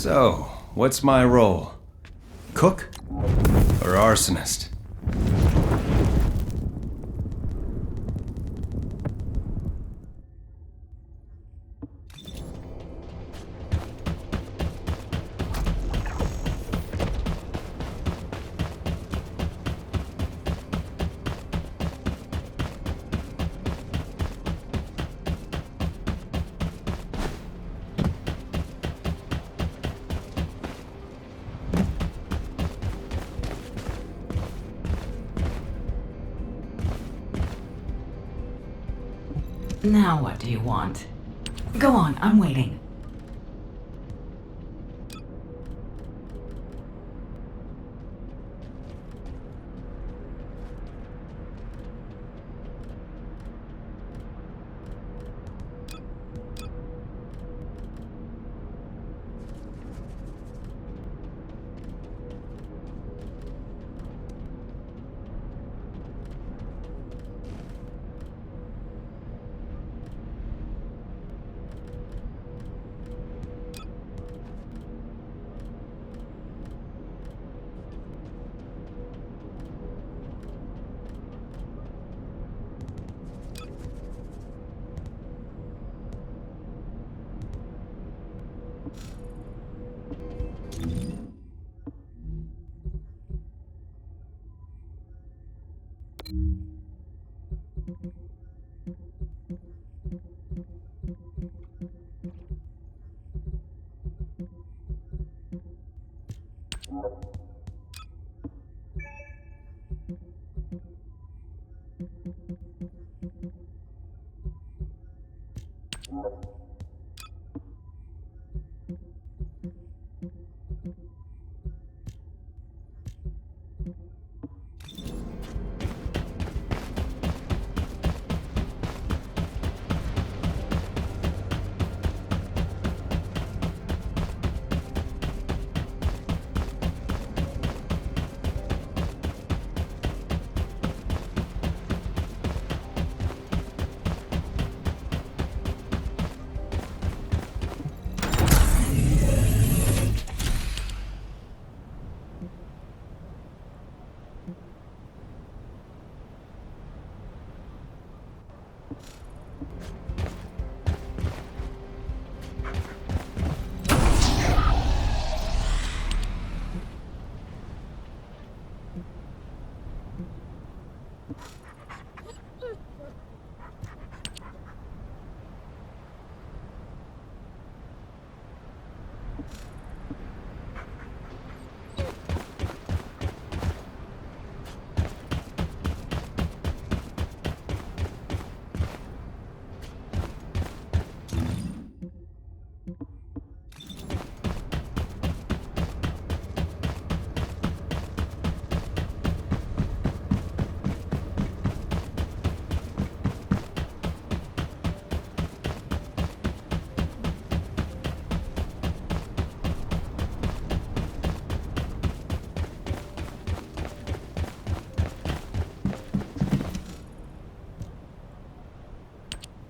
So, what's my role? Cook? Or arsonist? Now what do you want? Go on, I'm waiting.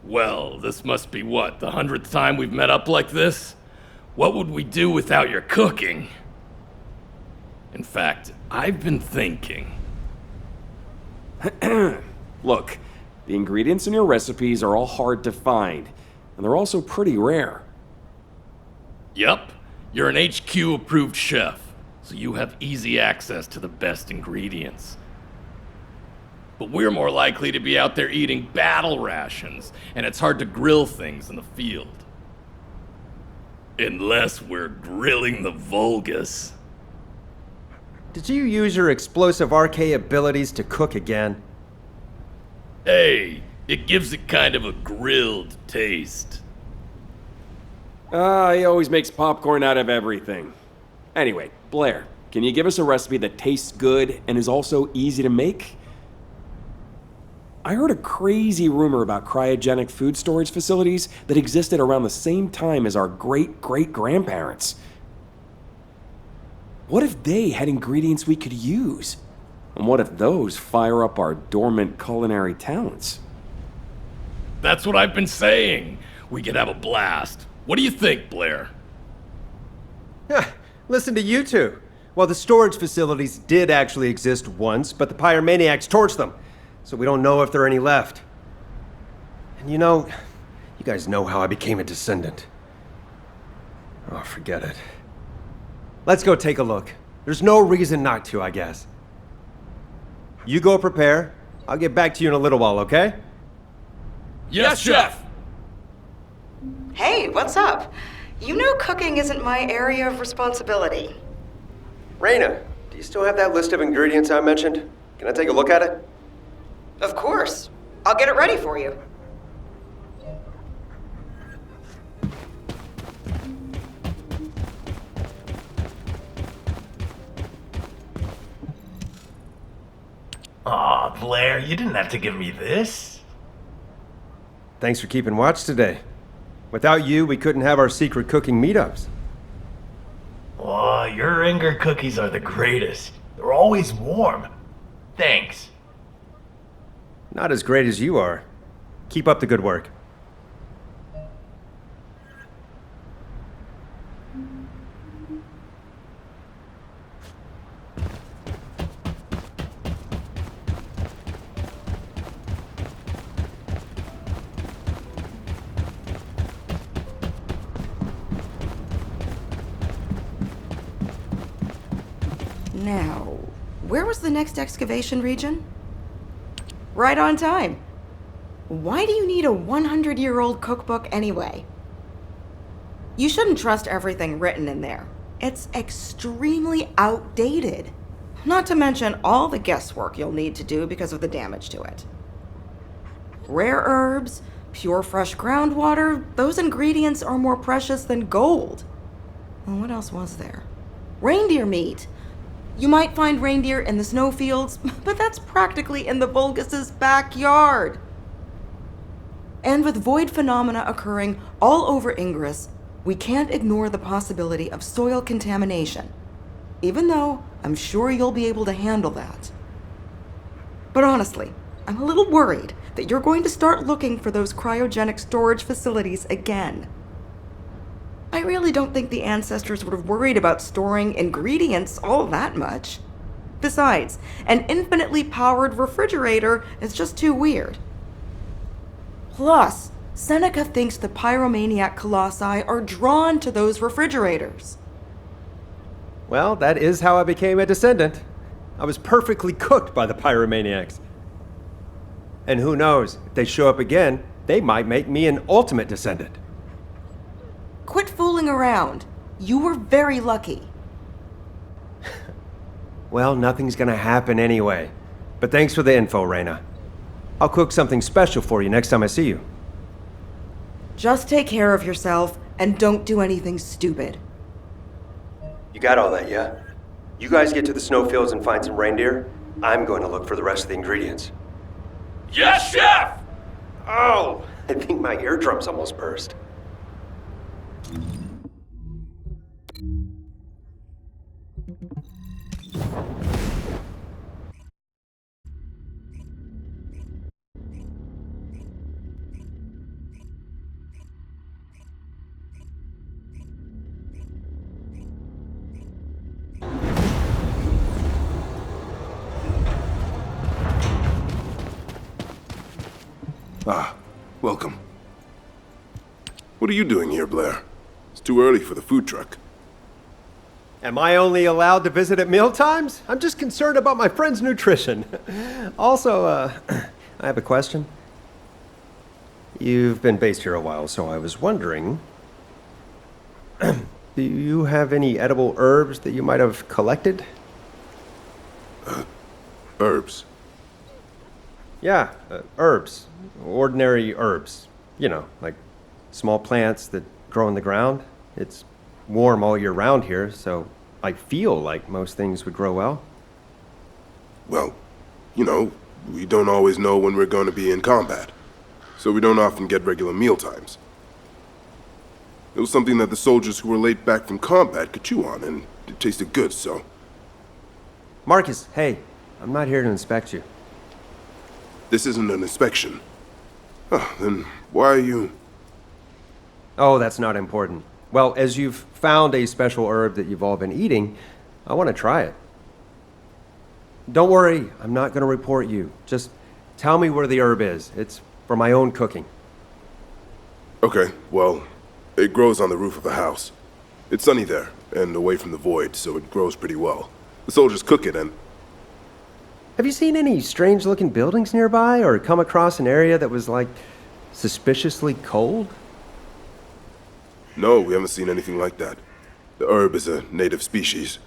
Well, this must be what, the 100th time we've met up like this? What would we do without your cooking? In fact, I've been thinking. Look, the ingredients in your recipes are all hard to find, and they're also pretty rare. Yup, you're an HQ-approved chef, so you have easy access to the best ingredients. But we're more likely to be out there eating battle rations, and it's hard to grill things in the field. Unless we're grilling the Vulgus. Did you use your explosive RK abilities to cook again? Hey, it gives it kind of a grilled taste. He always makes popcorn out of everything. Anyway, Blair, can you give us a recipe that tastes good and is also easy to make? I heard a crazy rumor about cryogenic food storage facilities that existed around the same time as our great-great-grandparents. What if they had ingredients we could use? And what if those fire up our dormant culinary talents? That's what I've been saying. We could have a blast. What do you think, Blair? Listen to you two. Well, the storage facilities did actually exist once, but the pyromaniacs torched them, so we don't know if there are any left. And you guys know how I became a descendant. Oh, forget it. Let's go take a look. There's no reason not to, I guess. You go prepare. I'll get back to you in a little while, okay? Yes, Chef! Hey, what's up? You know cooking isn't my area of responsibility. Raina, do you still have that list of ingredients I mentioned? Can I take a look at it? Of course. I'll get it ready for you. Aw, Blair, you didn't have to give me this. Thanks for keeping watch today. Without you, we couldn't have our secret cooking meetups. Aw, your Inger cookies are the greatest. They're always warm. Thanks. Not as great as you are. Keep up the good work. Now, where was the next excavation region? Right on time. Why do you need a 100-year-old cookbook anyway? You shouldn't trust everything written in there. It's extremely outdated. Not to mention all the guesswork you'll need to do because of the damage to it. Rare herbs, pure fresh groundwater, those ingredients are more precious than gold. Well, what else was there? Reindeer meat. You might find reindeer in the snowfields, but that's practically in the Vulgus' backyard. And with void phenomena occurring all over Ingress, we can't ignore the possibility of soil contamination, even though I'm sure you'll be able to handle that. But honestly, I'm a little worried that you're going to start looking for those cryogenic storage facilities again. I really don't think the ancestors would have worried about storing ingredients all that much. Besides, an infinitely powered refrigerator is just too weird. Plus, Seneca thinks the pyromaniac colossi are drawn to those refrigerators. Well, that is how I became a descendant. I was perfectly cooked by the pyromaniacs. And who knows, if they show up again, they might make me an ultimate descendant. Quit fooling around. You were very lucky. Well, nothing's gonna happen anyway. But thanks for the info, Raina. I'll cook something special for you next time I see you. Just take care of yourself and don't do anything stupid. You got all that, yeah? You guys get to the snowfields and find some reindeer. I'm going to look for the rest of the ingredients. Yes, Chef! Oh, I think my eardrums almost burst. Ah, welcome. What are you doing here, Blair? It's too early for the food truck. Am I only allowed to visit at mealtimes? I'm just concerned about my friend's nutrition. Also, I have a question. You've been based here a while, so I was wondering, do you have any edible herbs that you might have collected? Herbs. Yeah, herbs. Ordinary herbs. You know, like small plants that grow in the ground. It's warm all year round here, so I feel like most things would grow well. Well, we don't always know when we're going to be in combat, so we don't often get regular meal times. It was something that the soldiers who were late back from combat could chew on, and it tasted good, so... Marcus, hey, I'm not here to inspect you. This isn't an inspection. Then why are you... Oh, that's not important. Well, as you've found a special herb that you've all been eating, I want to try it. Don't worry, I'm not going to report you. Just tell me where the herb is. It's for my own cooking. Okay, well, it grows on the roof of the house. It's sunny there, and away from the void, so it grows pretty well. The soldiers cook it, and Have you seen any strange-looking buildings nearby, or come across an area that was, like, suspiciously cold? no, we haven't seen anything like that. The herb is a native species.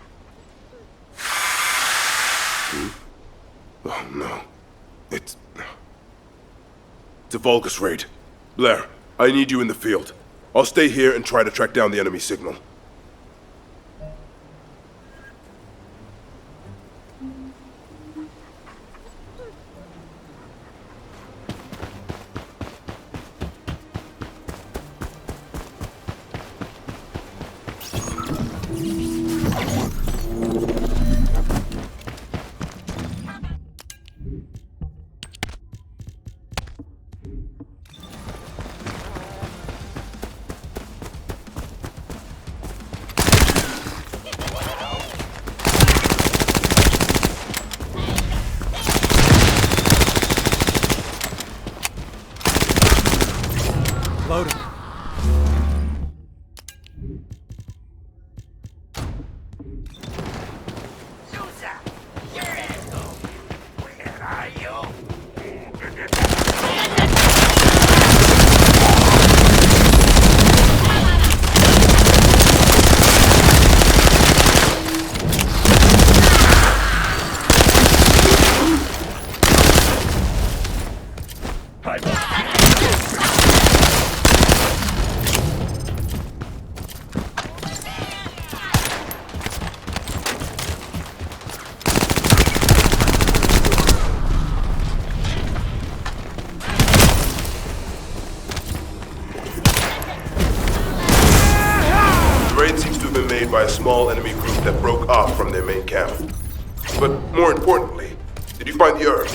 Oh, no. It's a Vulgus raid. Blair, I need you in the field. I'll stay here and try to track down the enemy signal. Loading. By a small enemy group that broke off from their main camp. But more importantly, did you find the herb?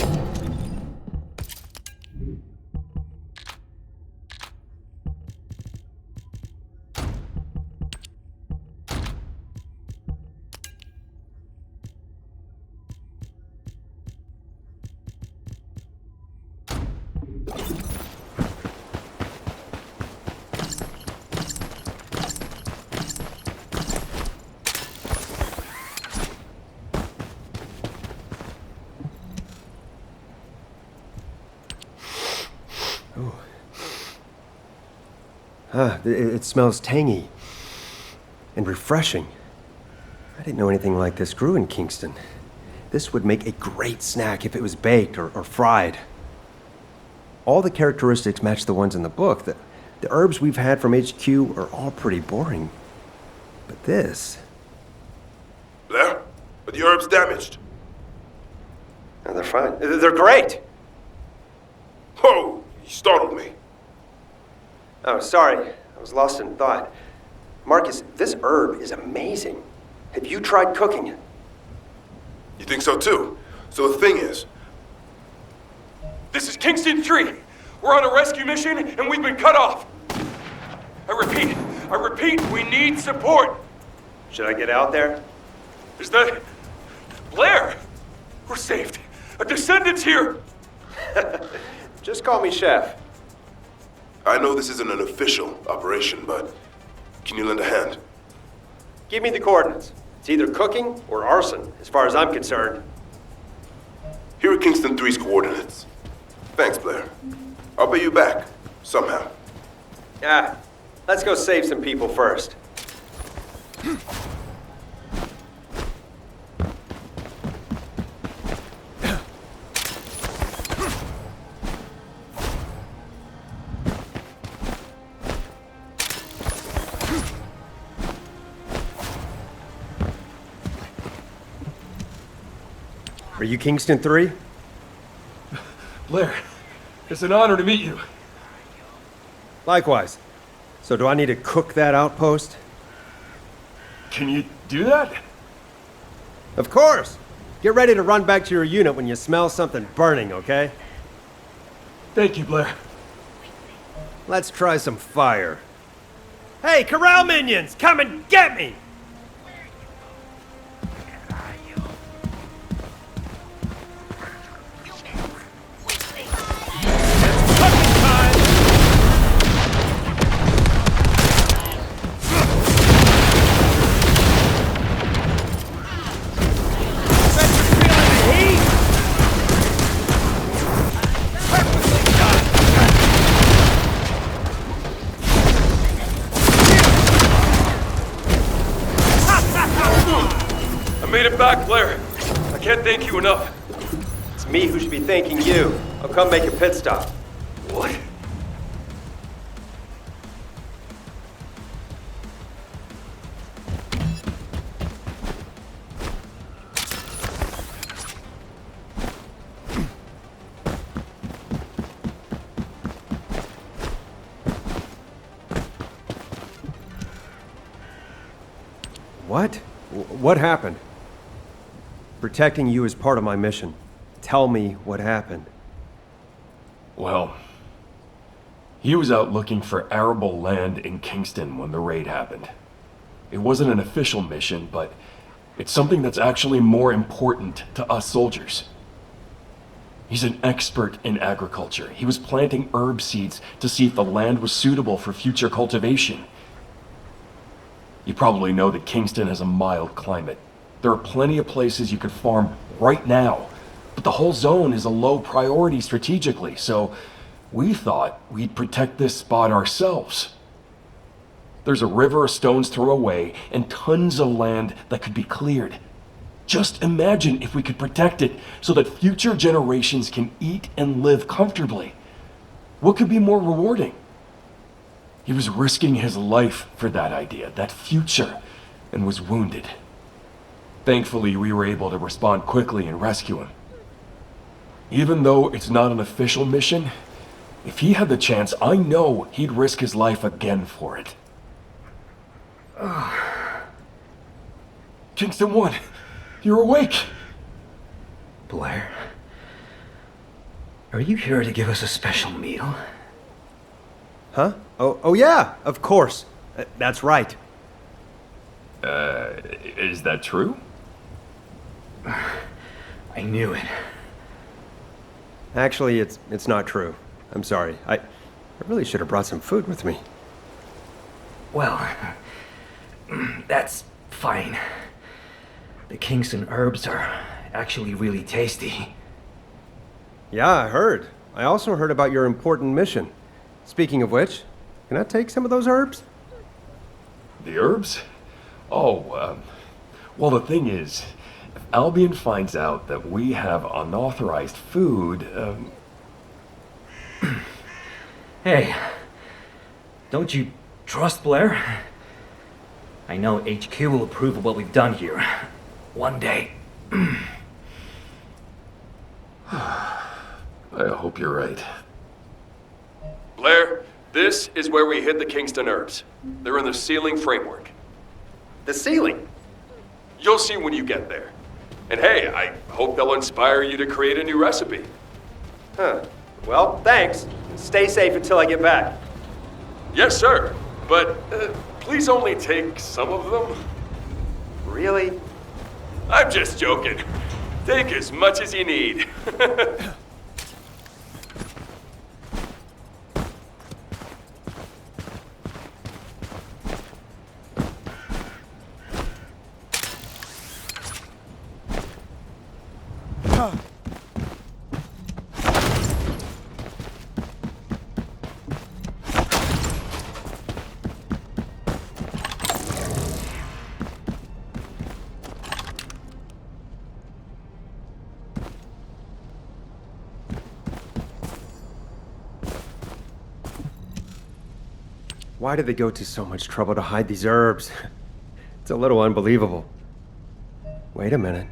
It smells tangy and refreshing. I didn't know anything like this grew in Kingston. This would make a great snack if it was baked or fried. All the characteristics match the ones in the book. The herbs we've had from HQ are all pretty boring. But this... Blair, are the herbs damaged? No, they're fine. They're great! Whoa! You startled me. Oh, sorry. I was lost in thought. Marcus, this herb is amazing. Have you tried cooking it? You think so too? So the thing is... This is Kingston 3. We're on a rescue mission and we've been cut off. I repeat, we need support. Should I get out there? Is that... Blair? We're saved. A Descendant's here. Just call me Chef. I know this isn't an official operation, but can you lend a hand? Give me the coordinates. It's either cooking or arson, as far as I'm concerned. Here are Kingston 3's coordinates. Thanks, Blair. I'll pay you back, somehow. Let's go save some people first. Are you Kingston 3? Blair, it's an honor to meet you. Likewise. So do I need to cook that outpost? Can you do that? Of course! Get ready to run back to your unit when you smell something burning, okay? Thank you, Blair. Let's try some fire. Hey, corral minions, come and get me! I made it back, Blair. I can't thank you enough. It's me who should be thanking you. I'll come make a pit stop. What? What? What happened? Protecting you is part of my mission. Tell me what happened. Well, he was out looking for arable land in Kingston when the raid happened. It wasn't an official mission, but it's something that's actually more important to us soldiers. He's an expert in agriculture. He was planting herb seeds to see if the land was suitable for future cultivation. You probably know that Kingston has a mild climate. There are plenty of places you could farm right now, but the whole zone is a low priority strategically, so we thought we'd protect this spot ourselves. There's a river a stone's throw away and tons of land that could be cleared. Just imagine if we could protect it so that future generations can eat and live comfortably. What could be more rewarding? He was risking his life for that idea, that future, and was wounded. Thankfully, we were able to respond quickly and rescue him. Even though it's not an official mission, if he had the chance, I know he'd risk his life again for it. Kingston 1, you're awake! Blair, are you here to give us a special meal? Huh? Oh yeah, of course. That's right. Is that true? I knew it. Actually, it's not true. I'm sorry. I really should have brought some food with me. Well, that's fine. The Kingston herbs are actually really tasty. Yeah, I heard. I also heard about your important mission. Speaking of which, can I take some of those herbs? The herbs? Oh, well, the thing is, if Albion finds out that we have unauthorized food, Hey, don't you trust Blair? I know HQ will approve of what we've done here. One day. I hope you're right. Blair, this is where we hid the Kingston herbs. They're in the ceiling framework. The ceiling? You'll see when you get there. And hey, I hope they'll inspire you to create a new recipe. Huh. Well, thanks. Stay safe until I get back. Yes, sir. But please only take some of them. Really? I'm just joking. Take as much as you need. Why did they go to so much trouble to hide these herbs? It's a little unbelievable. Wait a minute.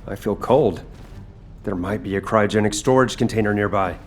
I feel cold. There might be a cryogenic storage container nearby.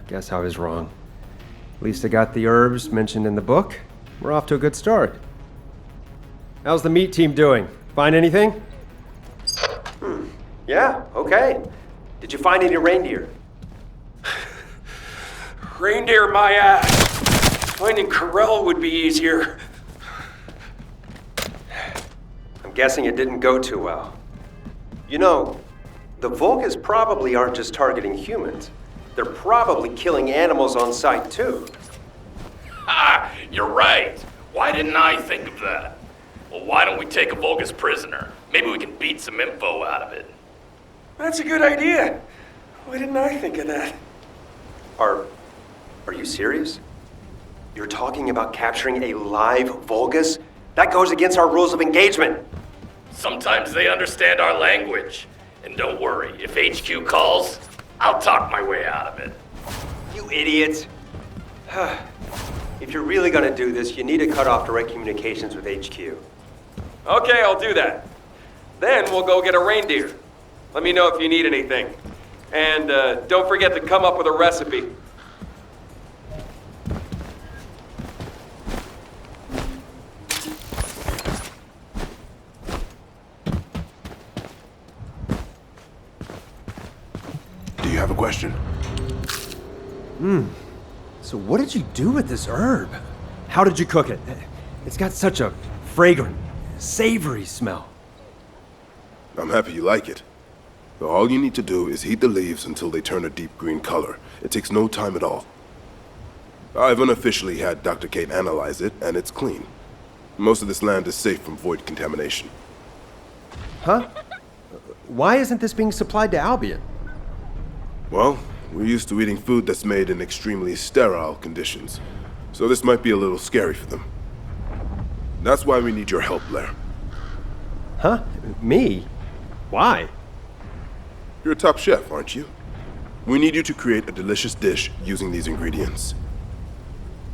Guess I was wrong. At least I got the herbs mentioned in the book. We're off to a good start. How's the meat team doing? Find anything? Yeah, okay. Did you find any reindeer? Reindeer my ass. Finding Corell would be easier. I'm guessing it didn't go too well. You know, the Volkas probably aren't just targeting humans. They're probably killing animals on sight too. Ah, you're right. Why didn't I think of that? Well, why don't we take a Vulgus prisoner? Maybe we can beat some info out of it. That's a good idea. Why didn't I think of that? Are you serious? You're talking about capturing a live Vulgus? That goes against our rules of engagement. Sometimes they understand our language. And don't worry, if HQ calls, I'll talk my way out of it. You idiots. If you're really gonna do this, you need to cut off direct communications with HQ. Okay, I'll do that. Then we'll go get a reindeer. Let me know if you need anything. And don't forget to come up with a recipe. Do you have a question? So what did you do with this herb? How did you cook it? It's got such a fragrant, savory smell. I'm happy you like it. So all you need to do is heat the leaves until they turn a deep green color. It takes no time at all. I've unofficially had Dr. Kate analyze it, and it's clean. Most of this land is safe from void contamination. Huh? Why isn't this being supplied to Albion? Well, we're used to eating food that's made in extremely sterile conditions, so this might be a little scary for them. That's why we need your help, Blair. Huh? Me? Why? You're a top chef, aren't you? We need you to create a delicious dish using these ingredients.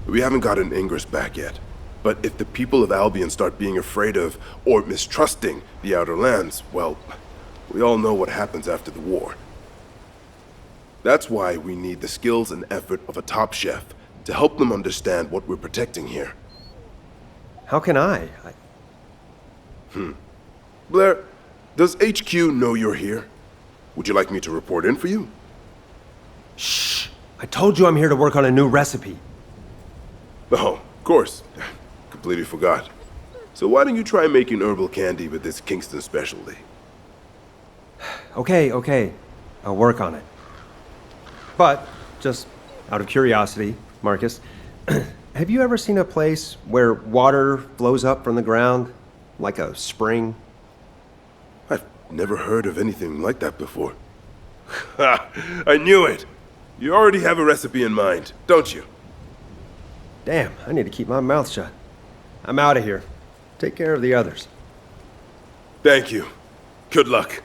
We haven't gotten Ingress back yet, but if the people of Albion start being afraid of or mistrusting the Outer Lands, well, we all know what happens after the war. That's why we need the skills and effort of a top chef to help them understand what we're protecting here. How can I? Blair, does HQ know you're here? Would you like me to report in for you? Shh! I told you I'm here to work on a new recipe. Oh, of course. Completely forgot. So why don't you try making herbal candy with this Kingston specialty? Okay. I'll work on it. But, just out of curiosity, Marcus, have you ever seen a place where water flows up from the ground, like a spring? I've never heard of anything like that before. Ha! I knew it! You already have a recipe in mind, don't you? Damn, I need to keep my mouth shut. I'm out of here. Take care of the others. Thank you. Good luck.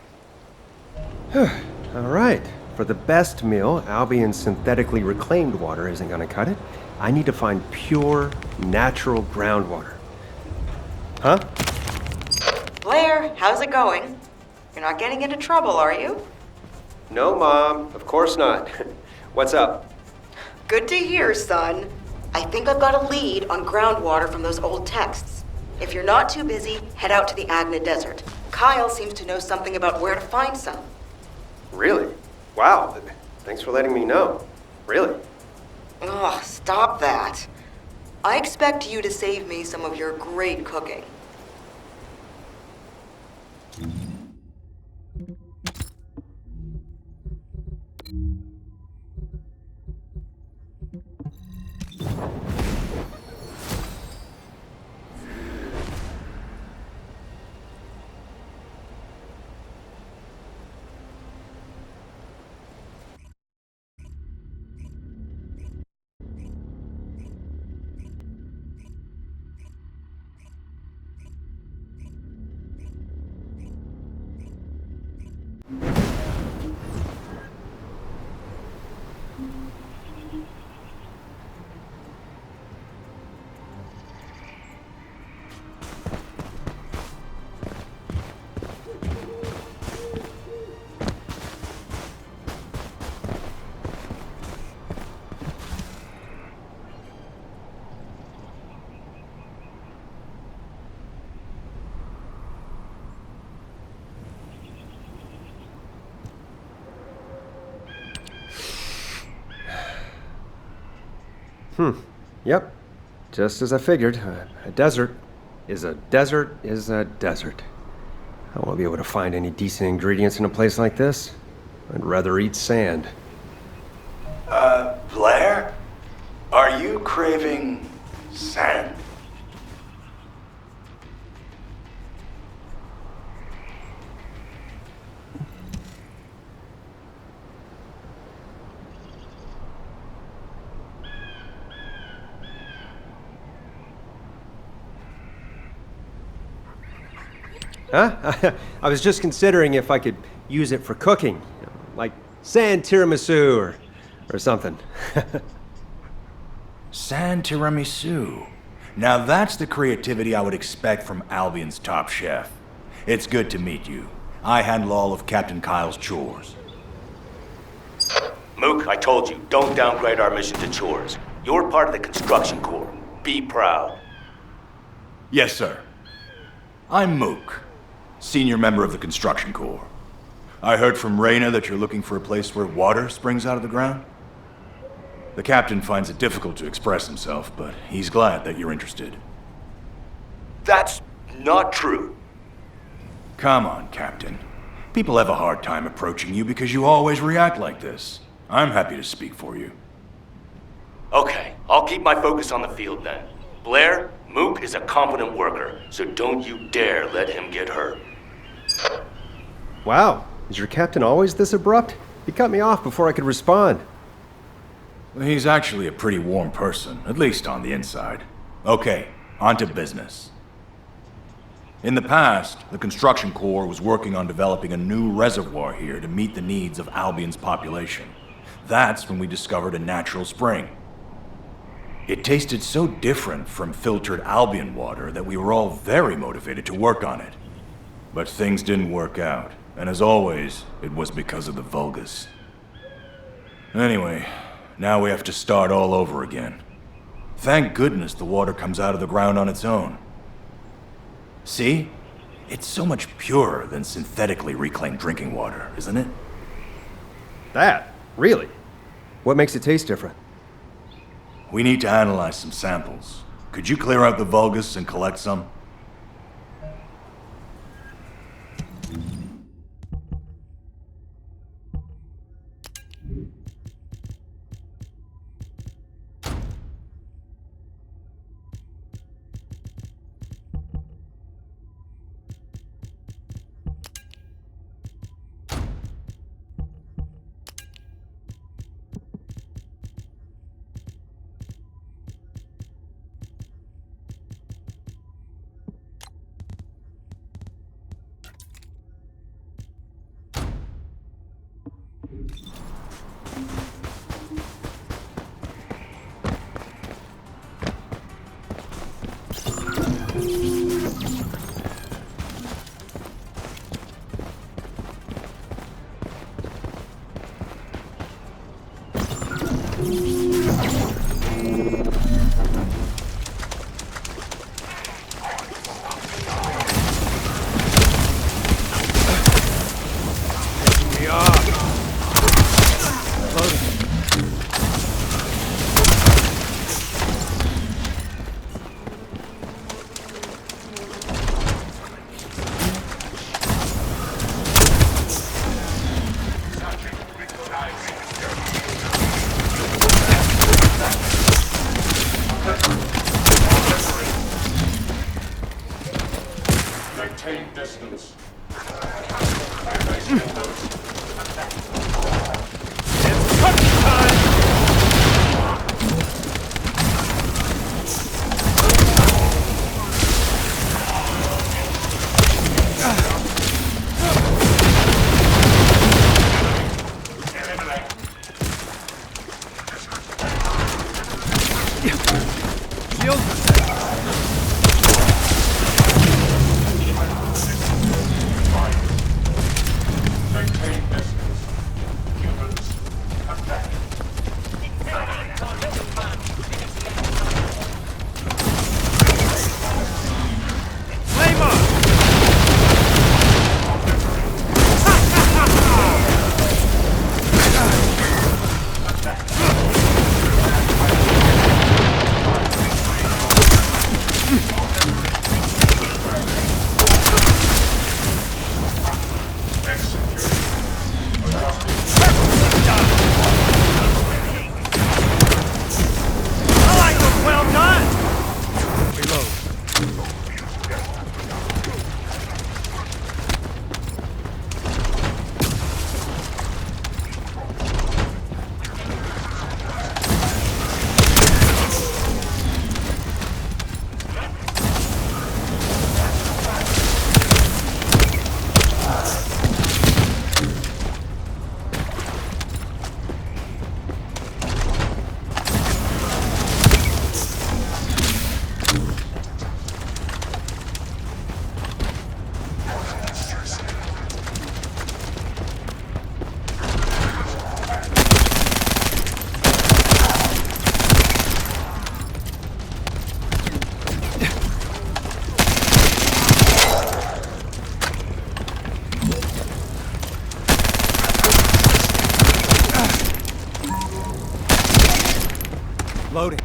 All right. For the best meal, Albion's synthetically reclaimed water isn't gonna cut it. I need to find pure, natural groundwater. Huh? Blair, how's it going? You're not getting into trouble, are you? No, Mom. Of course not. What's up? Good to hear, son. I think I've got a lead on groundwater from those old texts. If you're not too busy, head out to the Agna Desert. Kyle seems to know something about where to find some. Really? Wow. Thanks for letting me know. Really? Ugh, stop that. I expect you to save me some of your great cooking. Yep. Just as I figured. A desert is a desert is a desert. I won't be able to find any decent ingredients in a place like this. I'd rather eat sand. Blair? Are you craving sand? Huh? I was just considering if I could use it for cooking. Like sand tiramisu or something. Sand tiramisu. Now that's the creativity I would expect from Albion's top chef. It's good to meet you. I handle all of Captain Kyle's chores. Mook, I told you, don't downgrade our mission to chores. You're part of the construction corps. Be proud. Yes, sir. I'm Mook, senior member of the construction corps. I heard from Reyna that you're looking for a place where water springs out of the ground. The captain finds it difficult to express himself, but he's glad that you're interested. That's not true. Come on, Captain. People have a hard time approaching you because you always react like this. I'm happy to speak for you. Okay, I'll keep my focus on the field then. Blair, Mook is a competent worker, so don't you dare let him get hurt. Wow, is your captain always this abrupt? He cut me off before I could respond. He's actually a pretty warm person, at least on the inside. Okay, on to business. In the past, the construction corps was working on developing a new reservoir here to meet the needs of Albion's population. That's when we discovered a natural spring. It tasted so different from filtered Albion water that we were all very motivated to work on it. But things didn't work out, and as always, it was because of the Vulgus. Anyway, now we have to start all over again. Thank goodness the water comes out of the ground on its own. See? It's so much purer than synthetically reclaimed drinking water, isn't it? That? Really? What makes it taste different? We need to analyze some samples. Could you clear out the Vulgus and collect some? Loading.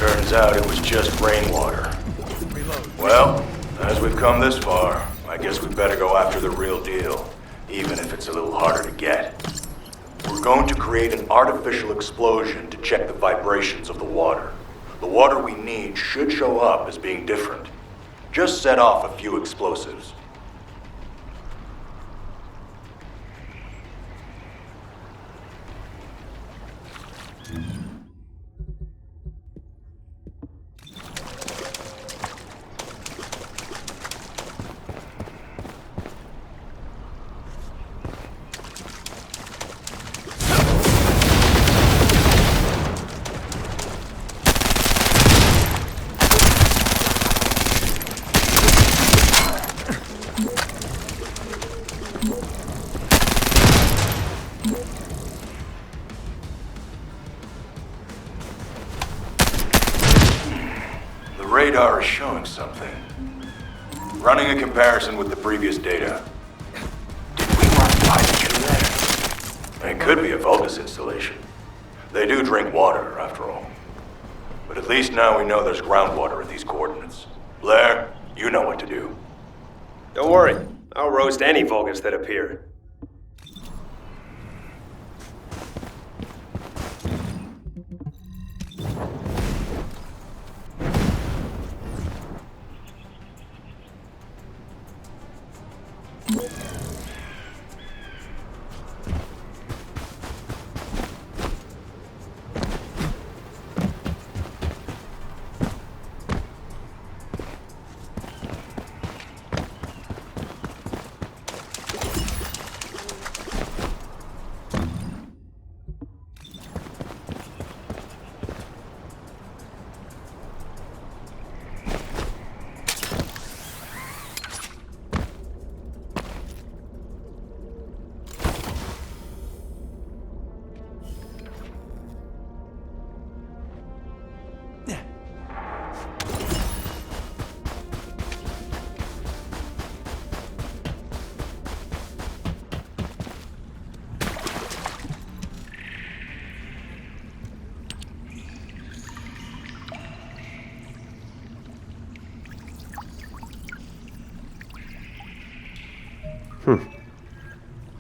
Turns out it was just rainwater. Well, as we've come this far, I guess we better go after the real deal, even if it's a little harder to get. We're going to create an artificial explosion to check the vibrations of the water. The water we need should show up as being different. Just set off a few explosives. The radar is showing something. Running a comparison with the previous data. Did we run by the true there? It could be a Vulgus installation. They do drink water, after all. But at least now we know there's groundwater at these coordinates. Blair, you know what to do. Don't worry. I'll roast any Vulgus that appear.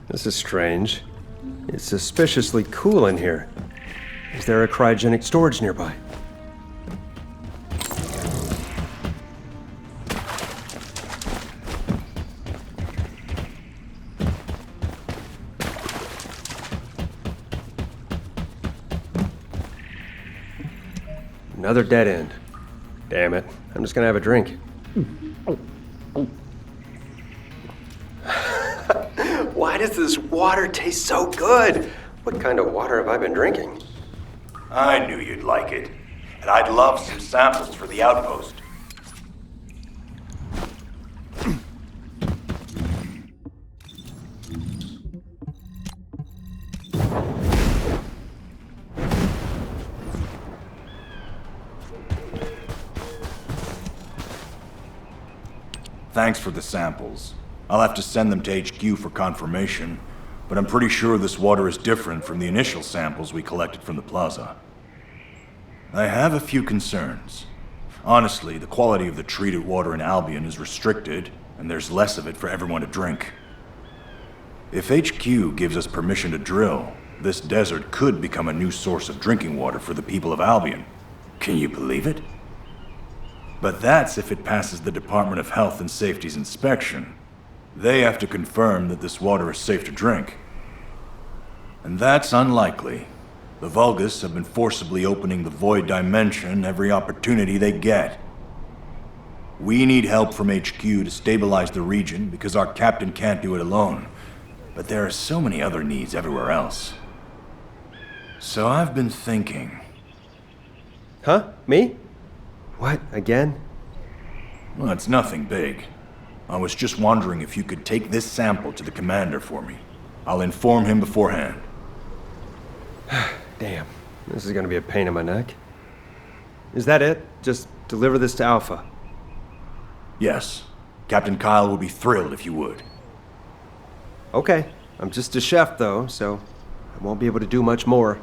This is strange. It's suspiciously cool in here. Is there a cryogenic storage nearby? Another dead end. Damn it. I'm just gonna have a drink. Why does this water taste so good? What kind of water have I been drinking? I knew you'd like it. And I'd love some samples for the outpost. Thanks for the samples. I'll have to send them to HQ for confirmation, but I'm pretty sure this water is different from the initial samples we collected from the plaza. I have a few concerns. Honestly, the quality of the treated water in Albion is restricted, and there's less of it for everyone to drink. If HQ gives us permission to drill, this desert could become a new source of drinking water for the people of Albion. Can you believe it? But that's if it passes the Department of Health and Safety's inspection. They have to confirm that this water is safe to drink. And that's unlikely. The Vulgus have been forcibly opening the Void Dimension every opportunity they get. We need help from HQ to stabilize the region because our captain can't do it alone. But there are so many other needs everywhere else. So I've been thinking. Huh? Me? What, again? Well, it's nothing big. I was just wondering if you could take this sample to the commander for me. I'll inform him beforehand. Damn, this is gonna be a pain in my neck. Is that it? Just deliver this to Alpha. Yes. Captain Kyle would be thrilled if you would. Okay, I'm just a chef though, so I won't be able to do much more.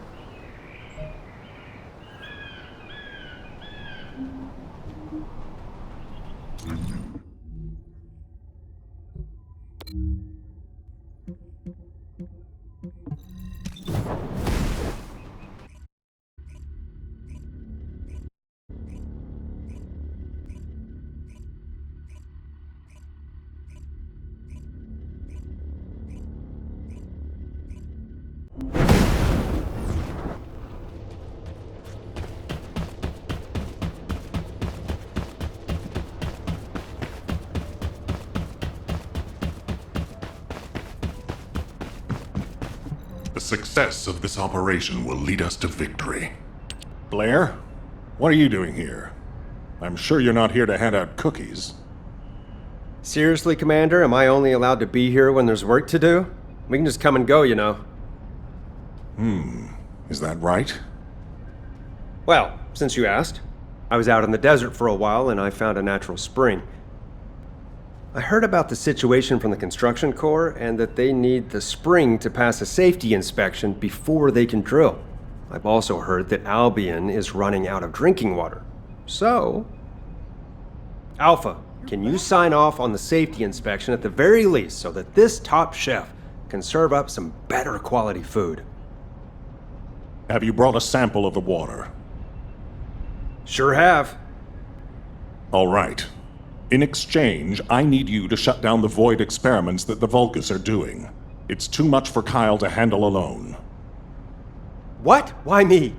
The success of this operation will lead us to victory. Blair, what are you doing here? I'm sure you're not here to hand out cookies. Seriously, Commander, am I only allowed to be here when there's work to do? We can just come and go, you know. Is that right? Well, since you asked, I was out in the desert for a while and I found a natural spring. I heard about the situation from the construction corps and that they need the spring to pass a safety inspection before they can drill. I've also heard that Albion is running out of drinking water. So, Alpha, can you sign off on the safety inspection at the very least so that this top chef can serve up some better quality food? Have you brought a sample of the water? Sure have. All right. In exchange, I need you to shut down the Void experiments that the Vulgus are doing. It's too much for Kyle to handle alone. What? Why me?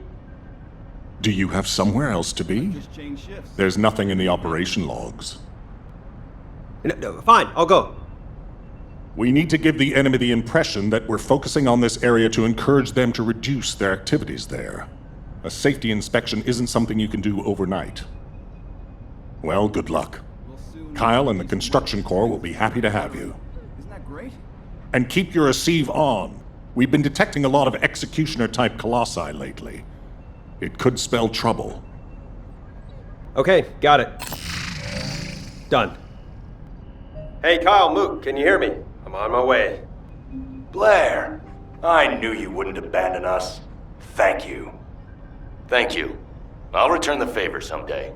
Do you have somewhere else to be? There's nothing in the operation logs. No, fine, I'll go. We need to give the enemy the impression that we're focusing on this area to encourage them to reduce their activities there. A safety inspection isn't something you can do overnight. Well, good luck. Kyle and the construction corps will be happy to have you. Isn't that great? And keep your receive on. We've been detecting a lot of executioner-type colossi lately. It could spell trouble. Okay, got it. Done. Hey, Kyle, Mook, can you hear me? I'm on my way. Blair, I knew you wouldn't abandon us. Thank you. Thank you. I'll return the favor someday.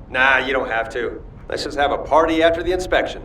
Nah, you don't have to. Let's just have a party after the inspection.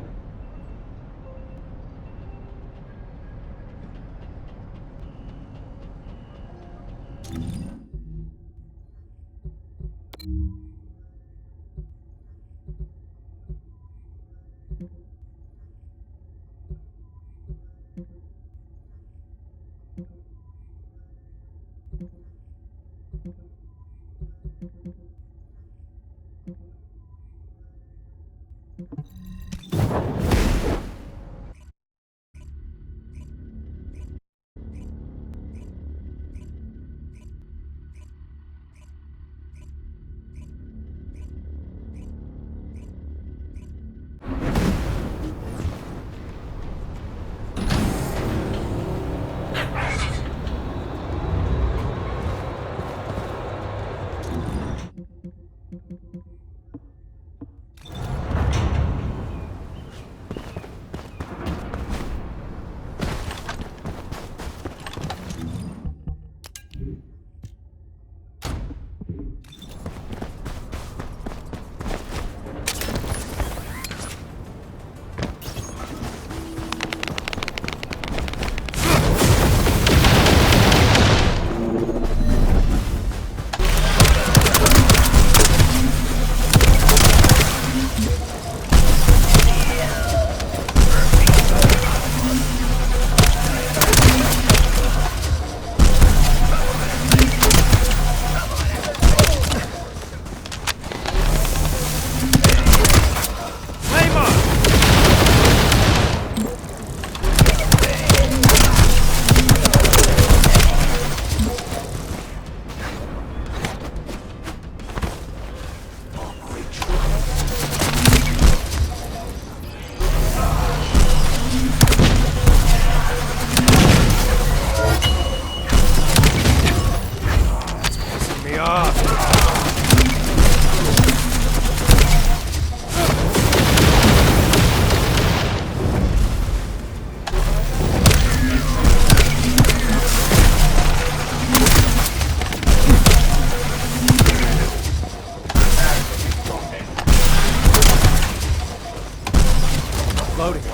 Loading. Feel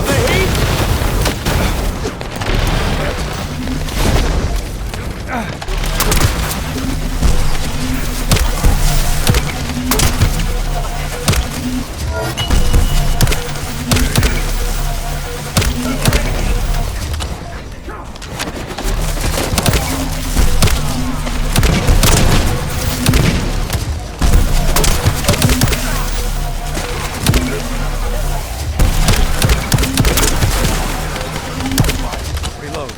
the heat? Reload.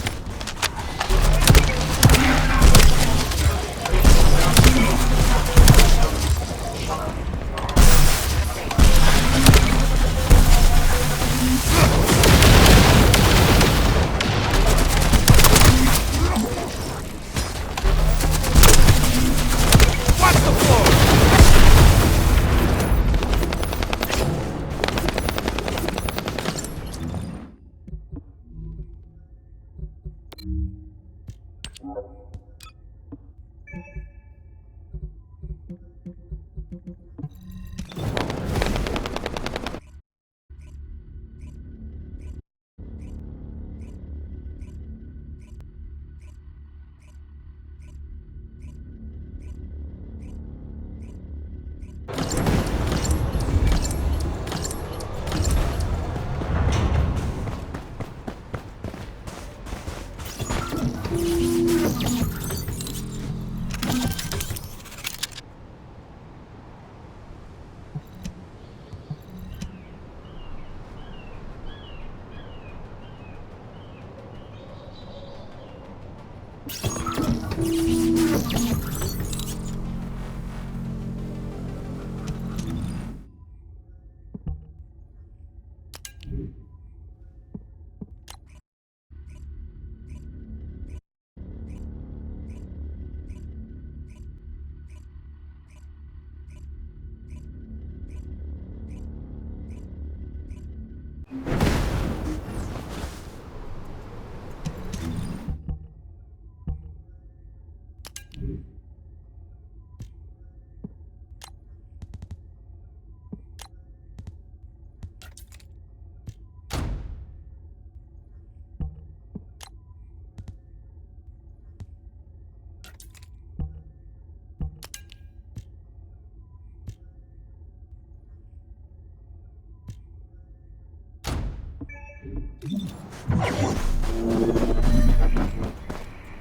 Watch the floor!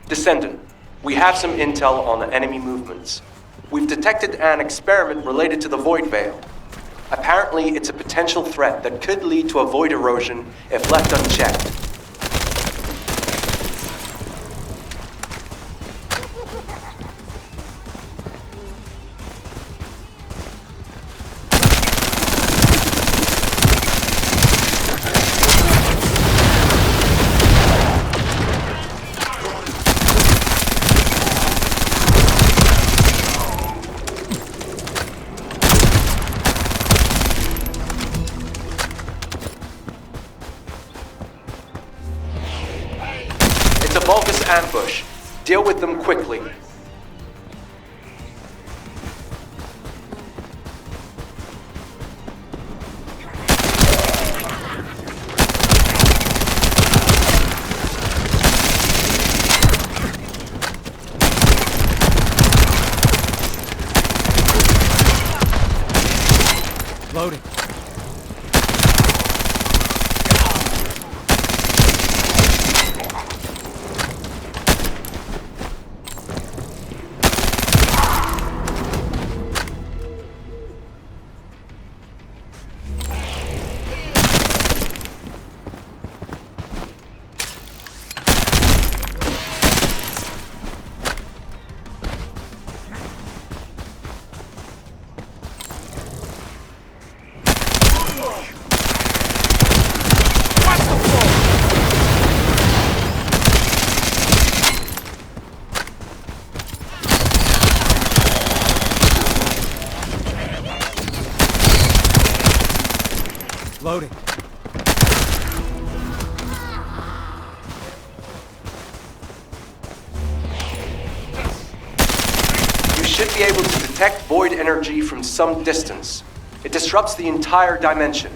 Descendant, we have some intel on the enemy movements. We've detected an experiment related to the Void Veil. Apparently, it's a potential threat that could lead to a void erosion if left unchecked. Vulgus ambush. Deal with them quickly. Loading. Loading. You should be able to detect void energy from some distance. It disrupts the entire dimension.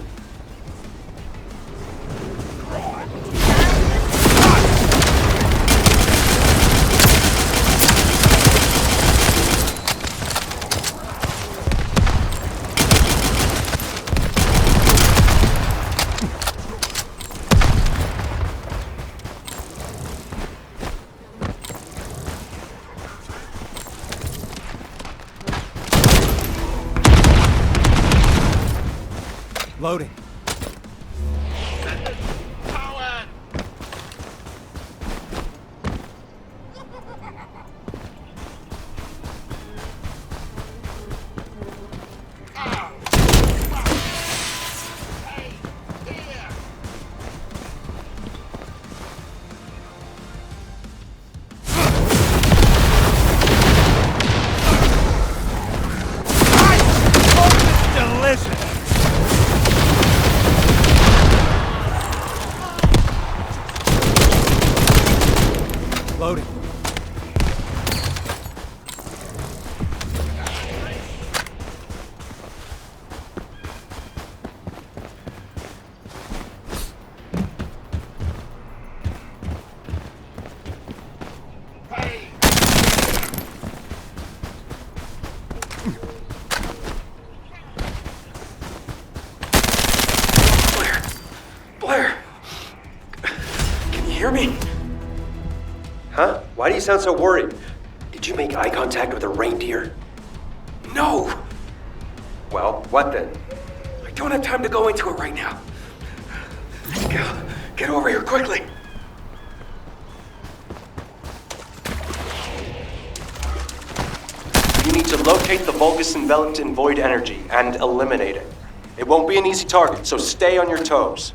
Loading. Loading. Blair! Can you hear me? Huh? Why do you sound so worried? Did you make eye contact with a reindeer? No! Well, what then? I don't have time to go into it right now. Get over here quickly. You need to locate the Vulgus enveloped in void energy and eliminate it. It won't be an easy target, so stay on your toes.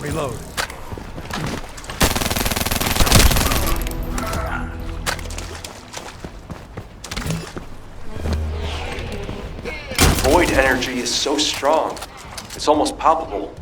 Reload. Void energy is so strong. It's almost palpable.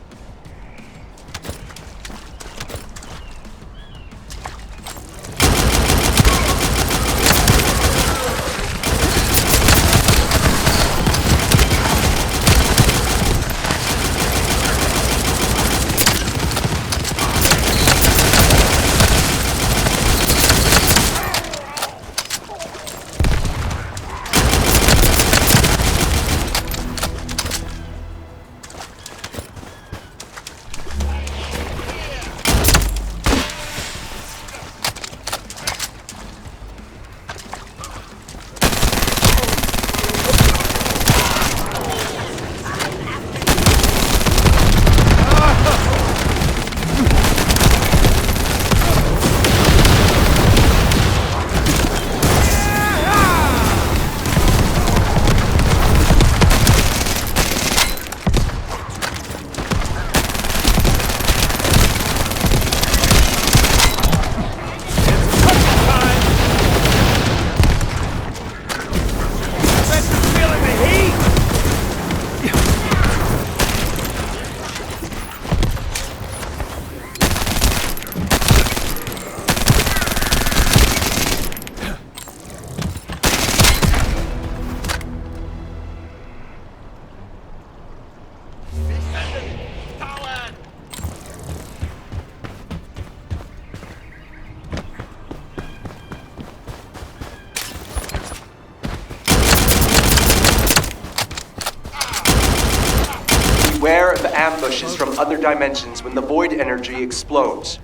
beware of ambushes from other dimensions when the void energy explodes.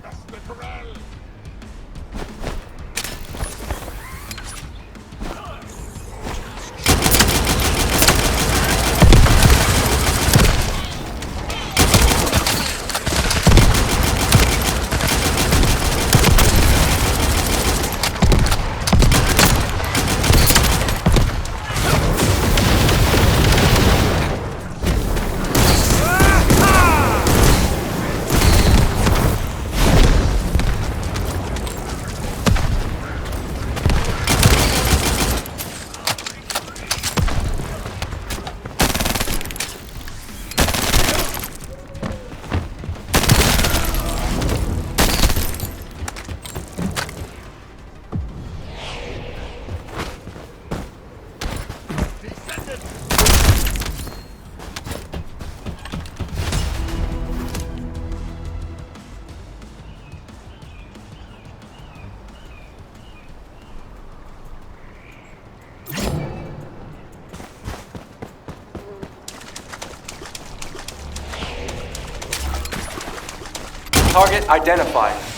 Target identified.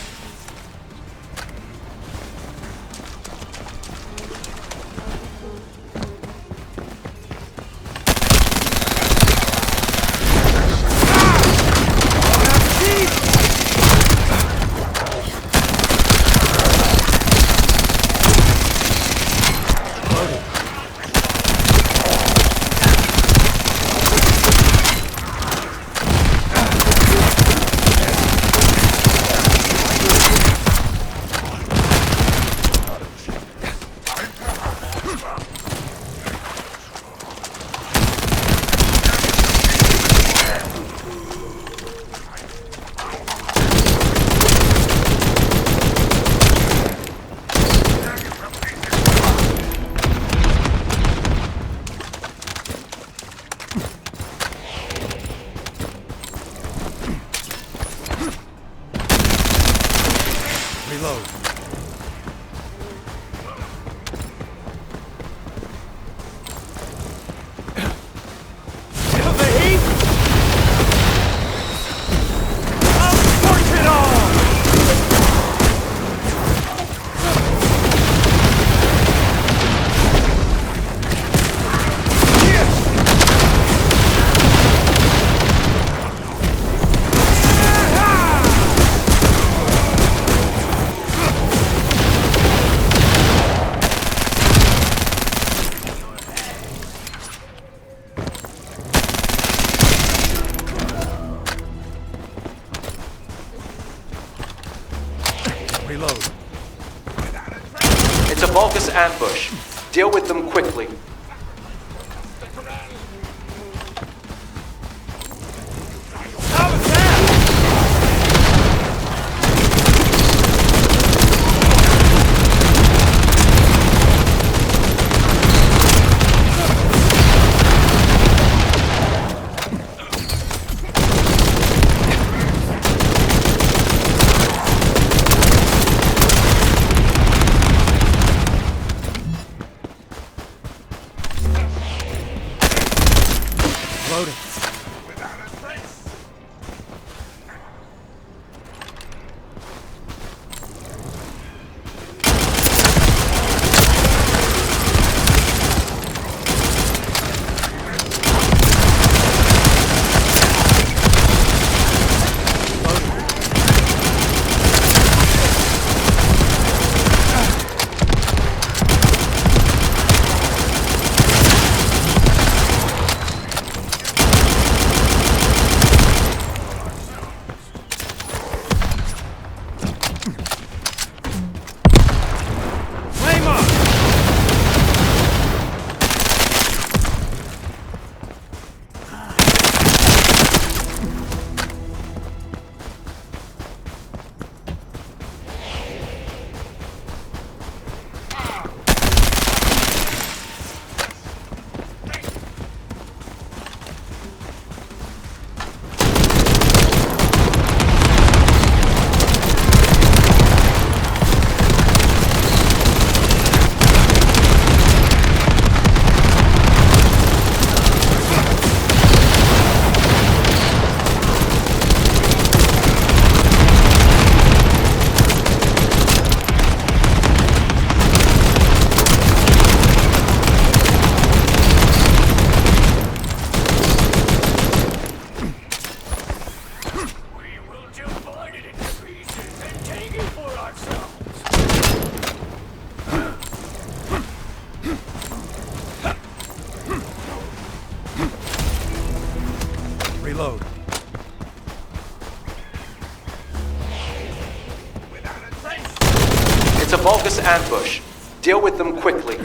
It's a Vulgus ambush. Deal with them quickly. reload. It's a Vulgus ambush. Deal with them quickly.